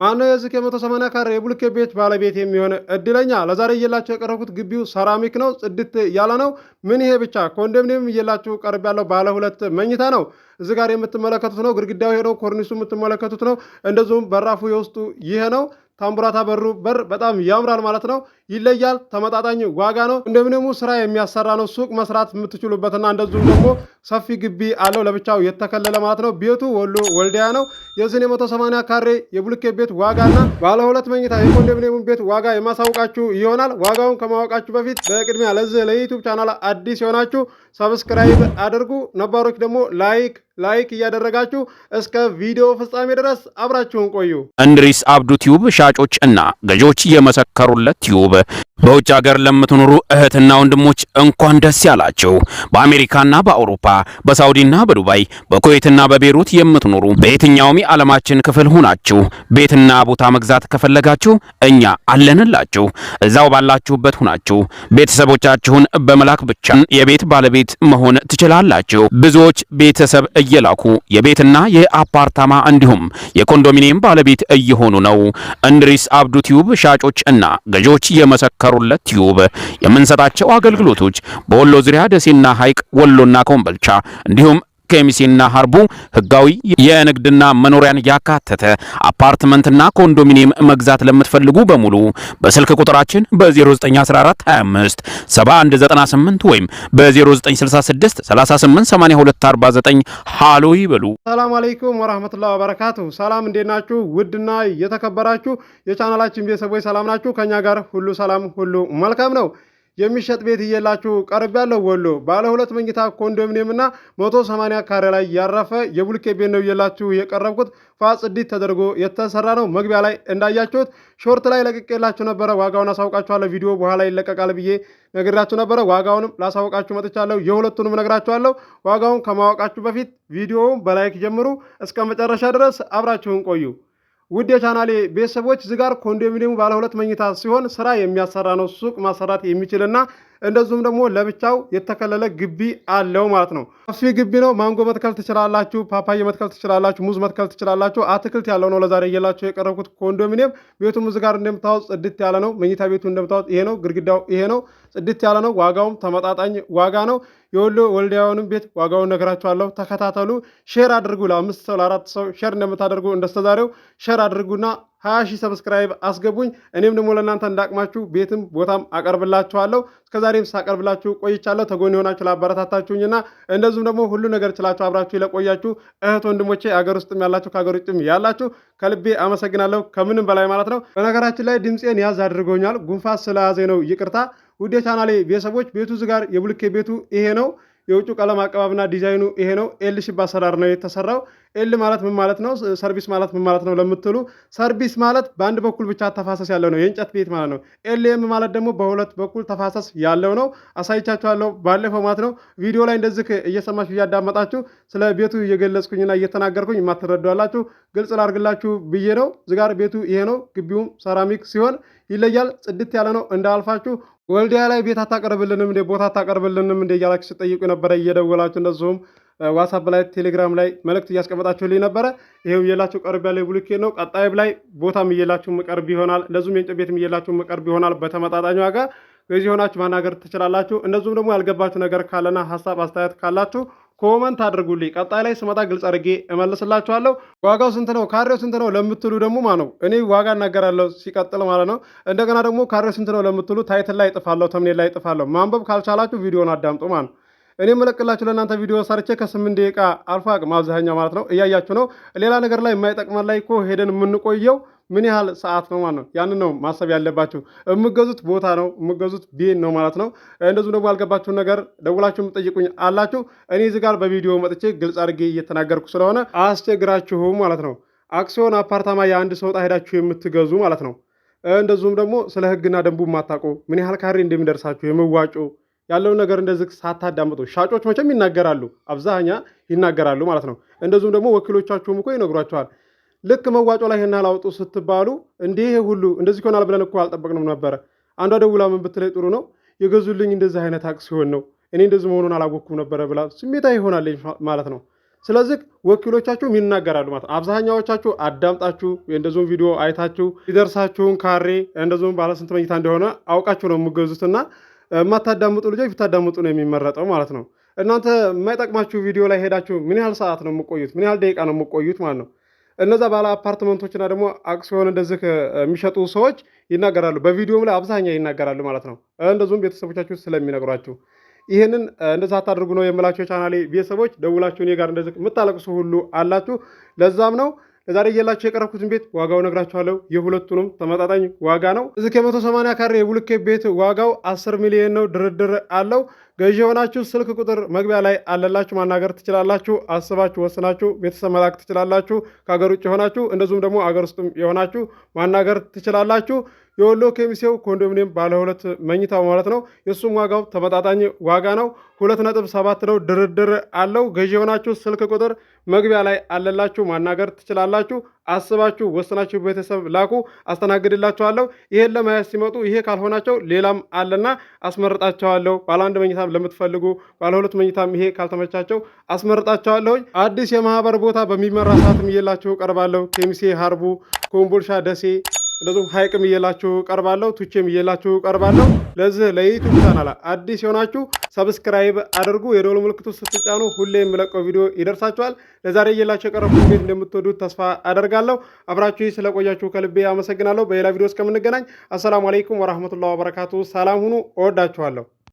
ማነው የዚህ ከ180 ካሬ የብሎኬት ቤት ባለቤት የሚሆን እድለኛ? ለዛሬ እየላችሁ የቀረብኩት ግቢው ሰራሚክ ነው፣ ጽድት ያለ ነው። ምን ይሄ ብቻ ኮንዶሚኒየም እየላችሁ ቀርብ ያለው ባለ 2 መኝታ ነው። እዚህ ጋር የምትመለከቱት ነው። ግድግዳው ይሄ ነው። ኮርኒሱ የምትመለከቱት ነው። እንደዚሁም በራፉ የውስጡ ይሄ ነው። ታምቡራታ በሩ በር በጣም ያምራል ማለት ነው። ይለያል። ተመጣጣኝ ዋጋ ነው። እንደምንም ስራ የሚያሰራ ነው። ሱቅ መስራት የምትችሉበትና እንደዚሁም ደግሞ ሰፊ ግቢ አለው ለብቻው የተከለለ ማለት ነው። ቤቱ ወሎ ወልዲያ ነው። የዚህን 180 ካሬ የብሎኬት ቤት ዋጋና ባለ 2 መኝታ የኮንዶሚኒየም ቤት ዋጋ የማሳውቃችሁ ይሆናል። ዋጋውን ከማወቃችሁ በፊት በቅድሚያ ለዚህ ለዩቲዩብ ቻናል አዲስ የሆናችሁ ሰብስክራይብ አድርጉ። ነባሮች ደግሞ ላይክ እያደረጋችሁ እስከ ቪዲዮ ፍጻሜ ድረስ አብራችሁን ቆዩ። እንድሪስ አብዱ ቲዩብ ሻጮች እና ገዢዎች የመሰከሩለት ቲዩብ በውጭ ሀገር ለምትኖሩ እህትና ወንድሞች እንኳን ደስ ያላችሁ። በአሜሪካና በአውሮፓ በሳውዲና በዱባይ በኩዌትና በቤሩት የምትኖሩ በየትኛውም የዓለማችን ክፍል ሁናችሁ ቤትና ቦታ መግዛት ከፈለጋችሁ እኛ አለንላችሁ። እዛው ባላችሁበት ሁናችሁ ቤተሰቦቻችሁን በመላክ ብቻ የቤት ባለቤት መሆን ትችላላችሁ። ብዙዎች ቤተሰብ እየላኩ የቤትና የአፓርታማ እንዲሁም የኮንዶሚኒየም ባለቤት እየሆኑ ነው። እንድሪስ አብዱ ቲዩብ ሻጮች እና ገዢዎች የመሰከሩለት ቲዩብ የምንሰጣቸው አገልግሎቶች በወሎ ዙሪያ ደሴና ሐይቅ፣ ወሎና ኮምቦልቻ እንዲሁም ከሚሴና ሀርቡ ህጋዊ የንግድና መኖሪያን ያካተተ አፓርትመንትና ኮንዶሚኒየም መግዛት ለምትፈልጉ በሙሉ በስልክ ቁጥራችን በ0914 25 7198 ወይም በ0966 388249 ሃሎ ይበሉ። ሰላም አለይኩም ወራህመቱላሂ ወበረካቱ። ሰላም እንዴት ናችሁ? ውድና የተከበራችሁ የቻናላችን ቤተሰቦች ሰላም ናችሁ? ከኛ ጋር ሁሉ ሰላም ሁሉ መልካም ነው። የሚሸጥ ቤት እየላችሁ ቀርብ ያለው ወሎ ባለ 2 መኝታ ኮንዶሚኒየም እና 180 ካሬ ላይ ያረፈ የብሎኬት ቤት ነው እየላችሁ የቀረብኩት። ፋጽዲት ተደርጎ የተሰራ ነው። መግቢያ ላይ እንዳያችሁት ሾርት ላይ ለቅቄላችሁ ነበረ። ዋጋውን አሳውቃችኋለሁ። ቪዲዮ በኋላ ይለቀቃል ብዬ ነግራችሁ ነበረ። ዋጋውንም ላሳውቃችሁ መጥቻለሁ። የሁለቱንም ነግራችኋለሁ። ዋጋውን ከማወቃችሁ በፊት ቪዲዮውን በላይክ ጀምሩ። እስከ መጨረሻ ድረስ አብራችሁን ቆዩ። ውድ የቻናሌ ቤተሰቦች እዚህ ጋር ኮንዶሚኒየሙ ባለ 2 መኝታ ሲሆን ስራ የሚያሰራ ነው። ሱቅ ማሰራት የሚችልና እንደዚሁም ደግሞ ለብቻው የተከለለ ግቢ አለው ማለት ነው። ሰፊ ግቢ ነው። ማንጎ መትከል ትችላላችሁ፣ ፓፓዬ መትከል ትችላላችሁ፣ ሙዝ መትከል ትችላላችሁ። አትክልት ያለው ነው ለዛሬ እየላችሁ የቀረብኩት ኮንዶሚኒየም። ቤቱም እዚህ ጋር እንደምታዩት ጽድት ያለ ነው። መኝታ ቤቱ እንደምታዩት ይሄ ነው። ግድግዳው ይሄ ነው። ጽድት ያለ ነው። ዋጋውም ተመጣጣኝ ዋጋ ነው። የወሎ ወልዲያውንም ቤት ዋጋውን ነግራችኋለሁ። ተከታተሉ። ሼር አድርጉ። ለ5 ሰው ለ4 ሰው ሼር እንደምታደርጉ እንደስተዛሬው ሼር አድርጉና 20,000 ሰብስክራይብ አስገቡኝ። እኔም ደግሞ ለእናንተ እንዳቅማችሁ ቤትም ቦታም አቀርብላችኋለሁ። እስከዛሬም ሳቀርብላችሁ ቆይቻለሁ። ተጎን የሆናችሁ ላበረታታችሁኝና እንደዚሁም ደግሞ ሁሉ ነገር ችላችሁ አብራችሁ ለቆያችሁ እህት ወንድሞቼ፣ አገር ውስጥም ያላችሁ ከአገር ውጭም ያላችሁ ከልቤ አመሰግናለሁ። ከምንም በላይ ማለት ነው። በነገራችን ላይ ድምፄን ያዝ አድርጎኛል። ጉንፋን ስለያዘኝ ነው፣ ይቅርታ። ውድ የቻናሌ ቤተሰቦች ቤቱ እዚህ ጋር የብሎኬት ቤቱ ይሄ ነው። የውጭ ቀለም አቀባብና ዲዛይኑ ይሄ ነው። ኤል ሽባ አሰራር ነው የተሰራው። ኤል ማለት ምን ማለት ነው? ሰርቪስ ማለት ምን ማለት ነው ለምትሉ፣ ሰርቪስ ማለት በአንድ በኩል ብቻ ተፋሰስ ያለው ነው፣ የእንጨት ቤት ማለት ነው። ኤልኤም ማለት ደግሞ በሁለት በኩል ተፋሰስ ያለው ነው። አሳይቻችኋለሁ ባለፈው ማለት ነው። ቪዲዮ ላይ እንደዚህ እየሰማችሁ እያዳመጣችሁ ስለ ቤቱ እየገለጽኩኝና እየተናገርኩኝ የማትረዷላችሁ ግልጽ ላርግላችሁ ብዬ ነው። ዝጋር ቤቱ ይሄ ነው። ግቢውም ሰራሚክ ሲሆን ይለያል። ጽድት ያለ ነው። እንዳልፋችሁ ወልዲያ ላይ ቤት አታቀርብልንም እንደ ቦታ አታቀርብልንም እንደ እያላችሁ ስጠይቁ ነበረ እየደወላችሁ። እንደዚሁም ዋትስአፕ ላይ ቴሌግራም ላይ መልእክት እያስቀመጣችሁልኝ ነበረ። ይሄው እየላችሁ ቀርብ ያለ ብሎኬት ነው። ቀጣይም ላይ ቦታም እየላችሁ መቀርብ ይሆናል። እንደዚሁም የእንጨት ቤትም እየላችሁ መቀርብ ይሆናል። በተመጣጣኝ ዋጋ በዚህ ሆናችሁ ማናገር ትችላላችሁ። እንደዚሁም ደግሞ ያልገባችሁ ነገር ካለና ሀሳብ አስተያየት ካላችሁ ኮመንት አድርጉልኝ። ቀጣይ ላይ ስመጣ ግልጽ አድርጌ እመልስላችኋለሁ። ዋጋው ስንት ነው፣ ካሬው ስንት ነው ለምትሉ ደግሞ ማለት ነው እኔ ዋጋ እናገራለሁ ሲቀጥል ማለት ነው። እንደገና ደግሞ ካሬው ስንት ነው ለምትሉ ታይትል ላይ እጥፋለሁ፣ ተምኔል ላይ እጥፋለሁ። ማንበብ ካልቻላችሁ ቪዲዮን አዳምጡ ማለት ነው። እኔ መለቅላችሁ ለእናንተ ቪዲዮ ሰርቼ ከ8 ደቂቃ አልፎ አቅም አብዛኛው ማለት ነው እያያችሁ ነው። ሌላ ነገር ላይ የማይጠቅመን ላይ እኮ ሄደን የምንቆየው ምን ያህል ሰዓት ነው ማለት ነው። ያንን ነው ማሰብ ያለባችሁ። የምገዙት ቦታ ነው የምገዙት ቤት ነው ማለት ነው። እንደዚሁ ደግሞ ያልገባችሁን ነገር ደውላችሁ የምጠይቁኝ አላችሁ። እኔ እዚህ ጋር በቪዲዮ መጥቼ ግልጽ አድርጌ እየተናገርኩ ስለሆነ አስቸግራችሁም ማለት ነው። አክሲዮን አፓርታማ የአንድ ሰው ዕጣ ሄዳችሁ የምትገዙ ማለት ነው። እንደዚሁም ደግሞ ስለ ሕግና ደንቡ የማታውቁ ምን ያህል ካሬ እንደሚደርሳችሁ የመዋጮ ያለውን ነገር እንደዚህ ሳታዳምጡ፣ ሻጮች መቼም ይናገራሉ፣ አብዛኛ ይናገራሉ ማለት ነው። እንደዚሁም ደግሞ ወኪሎቻችሁም እኮ ይነግሯቸዋል። ልክ መዋጮ ላይ ይሄን አላውጡ ስትባሉ እንዲህ ሁሉ እንደዚህ ይሆናል ብለን እኮ አልጠበቅንም ነበረ። አንዷ ደውላ ምን ብትለኝ ጥሩ ነው የገዙልኝ እንደዚህ አይነት አክሲዮን ነው እኔ እንደዚህ መሆኑን አላወቅኩም ነበረ ብላ ስሜታዊ ይሆናል ማለት ነው። ስለዚህ ወኪሎቻችሁም ይናገራሉ ማለት አብዛኛዎቻችሁ አዳምጣችሁ እንደዚሁም ቪዲዮ አይታችሁ ሊደርሳችሁን ካሬ እንደዚሁም ባለ ስንት መኝታ እንደሆነ አውቃችሁ ነው የምገዙትና የማታዳምጡ ልጆች ብታዳምጡ ነው የሚመረጠው ማለት ነው። እናንተ የማይጠቅማችሁ ቪዲዮ ላይ ሄዳችሁ ምን ያህል ሰዓት ነው የምቆዩት? ምን ያህል ደቂቃ ነው የምቆዩት ማለት ነው። እነዛ ባለ አፓርትመንቶችና ደግሞ አክሲዮን እንደዚህ የሚሸጡ ሰዎች ይናገራሉ፣ በቪዲዮም ላይ አብዛኛው ይናገራሉ ማለት ነው። እንደዚሁም ቤተሰቦቻችሁ ስለሚነግሯችሁ ይህንን እንደዛ አታድርጉ ነው የምላችሁ። የቻናሌ ቤተሰቦች ደውላችሁ እኔ ጋር እንደዚህ የምታለቅሱ ሁሉ አላችሁ። ለዛም ነው ለዛሬ እየላችሁ የቀረብኩትን ቤት ዋጋው ነግራችኋለሁ። የሁለቱንም ተመጣጣኝ ዋጋ ነው። እዚህ ከ180 ካሬ የብሎኬት ቤት ዋጋው 10 ሚሊዮን ነው። ድርድር አለው። ገዢ የሆናችሁ ስልክ ቁጥር መግቢያ ላይ አለላችሁ፣ ማናገር ትችላላችሁ። አስባችሁ ወስናችሁ ቤተሰብ መላክ ትችላላችሁ። ከሀገር ውጭ የሆናችሁ እንደዚሁም ደግሞ አገር ውስጥም የሆናችሁ ማናገር ትችላላችሁ። የወሎ ኬሚሴው ኮንዶሚኒየም ባለ 2 መኝታው ማለት ነው። የእሱም ዋጋው ተመጣጣኝ ዋጋ ነው። 2.7 ነው። ድርድር አለው። ገዢ የሆናችሁ ስልክ ቁጥር መግቢያ ላይ አለላችሁ፣ ማናገር ትችላላችሁ። አስባችሁ ወስናችሁ ቤተሰብ ላኩ፣ አስተናግድላችኋለሁ። ይሄን ለማየት ሲመጡ ይሄ ካልሆናቸው ሌላም አለና አስመርጣቸዋለሁ። ባለ 1 መኝታ ለምትፈልጉ ባለ 2 መኝታም ይሄ ካልተመቻቸው አስመርጣቸዋለሁ። አዲስ የማህበር ቦታ በሚመራ ሰዓትም እየላችሁ ቀርባለሁ። ኬሚሴ፣ ሀርቡ፣ ኮምቦልሻ፣ ደሴ እንደዚሁም ሀይቅም እየላችሁ ቀርባለሁ። ቱቼም እየላችሁ ቀርባለሁ። ለዚህ ለዩቲዩብ ቻናል አዲስ የሆናችሁ ሰብስክራይብ አድርጉ። የደወል ምልክቱ ስትጫኑ ሁሌ የምለቀው ቪዲዮ ይደርሳችኋል። ለዛሬ እየላችሁ የቀረብኩት ቤት እንደምትወዱት ተስፋ አደርጋለሁ። አብራችሁ ስለቆያችሁ ከልቤ አመሰግናለሁ። በሌላ ቪዲዮ እስከምንገናኝ አሰላሙ አለይኩም ወራህመቱላሂ ወበረካቱ። ሰላም ሁኑ። እወዳችኋለሁ።